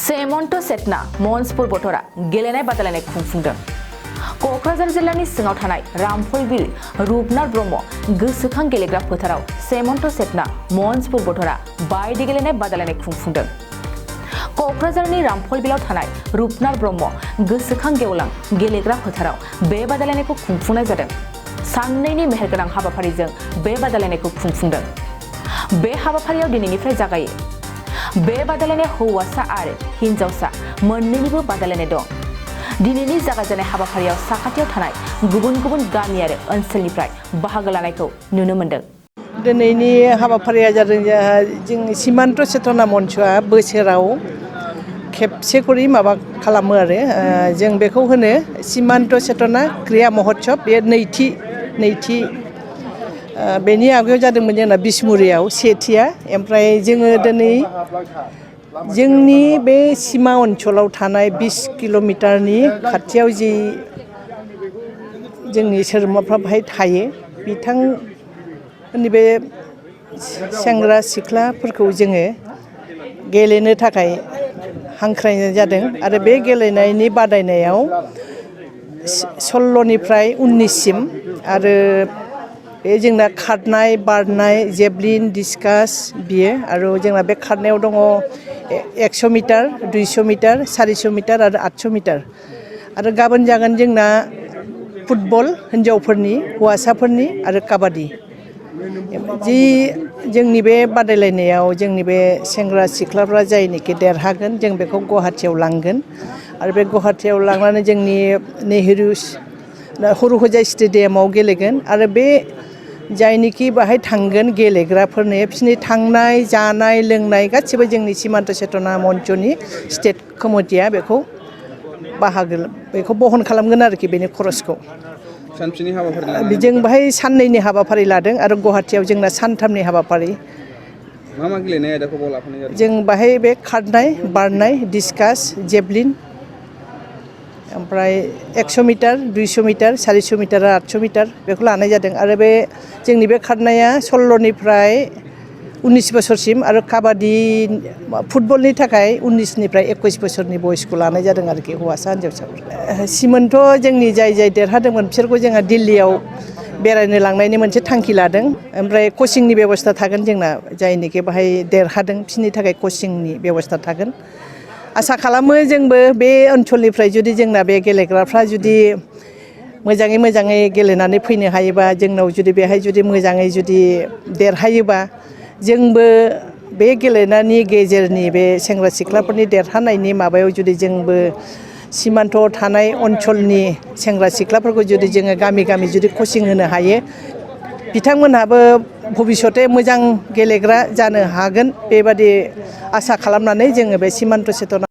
सेमन्त सेटना मन्सपुर भतरआ गेलेनाय बादायलायनाय खुंफुंदों। क'क्राझार जिल्लानि सिङाव थानाय रामफल बिल रुपनाथ ब्रह्म गोसोखां गेलेग्रा फोथाराव सेमन्त सेटना मन्सपुर भतरआ बायदि गेलेनाय बादायलायनाय खुंफुंदों। क'क्राझारनि रामफल बिलाव थानाय रुपनाथ ब्रह्म गोसोखां गेवलां गेलेग्रा फोथाराव बे बादायलायनायखौ खुंफुंनाय जादों। साननैनि मेहेरगोनां हाबाफारिजों बे बादायलायनायखौ खुंफुंदों। बे हाबाफारियाव दिनैनिफ्राय जागायो। बे बादायलायनाय हौवासा आरो हिन्जावसा मोन्नैनिबो बादायलायनाय दं। दिनैनि जागायजेननाय हाबाफारियाव साखाथियाव थानाय गुबुन गुबुन गामि आरो ओनसोलनिफ्राय बाहागो लानायखौ नुनो मोन्दों। दिनैनि हाबाफारिया जादों जों सीमान्त चेतना मन्चआ बोसोराव खेबसे करि माबा खालामो आरो जों बेखौ होनो सीमान्त चेतना क्रिया महोत्सव। बे नैथि बेनि आगोलाव जादोंमोन जोंना बिसमुरियाव सेथिया। ओमफ्राय जोङो दिनै जोंनि बे सीमा ओनसोलाव थानाय 20 किल'मिटारनि खाथियाव जि जोंनि सोद्रोमाफ्रा बाहाय थायो बिथांमोननि बे सेंग्रा सिख्लाफोरखौ जोङो गेलेनो थाखाय हांख्रायनाय जादों। आरो बे गेलेनायनि बादायनायाव 16 निफ्राय 19 सिम आरो बे जोंना खारनाय बारनाय जेभलिन डिस्कास बियो आरो जोंना बे खारनायाव दङ 100 मिटार 200 मिटार 400 मिटार आरो 800 मिटार आरो गाबोन जागोन जोंना फुटबल हिन्जावफोरनि हौवासाफोरनि आरो काबादि। जि जोंनि बे बादायलायनायाव जोंनि बे सेंग्रा सिख्लाफ्रा जायनोखि देरहागोन जों बेखौ गुवाहाटियाव लांगोन आरो बे गुवाहाटियाव लांनानै जोंनि नेहरू हरुहजाय स्टेडियामाव गेलेगोन आरो बे जायनोखि बाहाय थांगोन गेलेग्राफोरनो बिसोरनि थांनाय जानाय लोंनाय गासिबो जोंनि सीमान्त चेतना मन्चनि स्टेट कमिटिया बेखौ बहन खालामगोन आरोखि बेनि खरसखौ। सानसेनि हाबाफारि जों बाहाय साननैनि हाबाफारि लादों आरो गुवाहाटियाव जोंना सानथामनि हाबाफारि। मा गेलेनाय आयदाखौ लाफानाय जादों? जों बाहाय बे खारनाय बारनाय डिस्कास जेभलिन ओमफ्राय 100 मिटार 200 मिटार 400 मिटार 800 मिटार बेखौ लानाय जादों। आरो बे जोंनि बे खारनाया 16 निफ्राय 19 बोसोरसिम आरो काबादि फुटबलनि थाखाय 19 निफ्राय 21 बोसोरनि बयसखौ लानाय जादों आरोखि हौवासा हिन्जावसाफोर। सिमोन्थ जोंनि जाय देरहादोंमोन बिसोरखौ जोंहा दिल्लीयाव बेरायनो लांनायनि मोनसे थांखि लादों। ओमफ्राय कचिंनि बेबस्था थागोन जोंना जायनोखि बाहाय देरहादों बिसोरनि थाखाय कचिंनि बेबस्था थागोन। आसा खालामो जोंबो बे ओनसोलनिफ्राय जुदि जोंना बे गेलेग्राफ्रा जुदि मोजाङै गेलेनानै फैनो हायोबा जोंनाव जुदि बेहाय जुदि मोजाङै जुदि देरहायोबा जोंबो बे गेलेनायनि गेजेरनि बे सेंग्रा सिख्लाफोरनि देरहानायनि माबायाव जुदि जोंबो सीमान्तआव थानाय ओनसोलनि सेंग्रा सिख्लाफोरखौ जुदि जोङो गामि जुदि कचिं होनो हायो बिथांमोनहाबो भबिष्यते मोजां गेलेग्रा जानो हागोन बेबादि आसा खालामनानै जोङो बे सीमान्त चेतना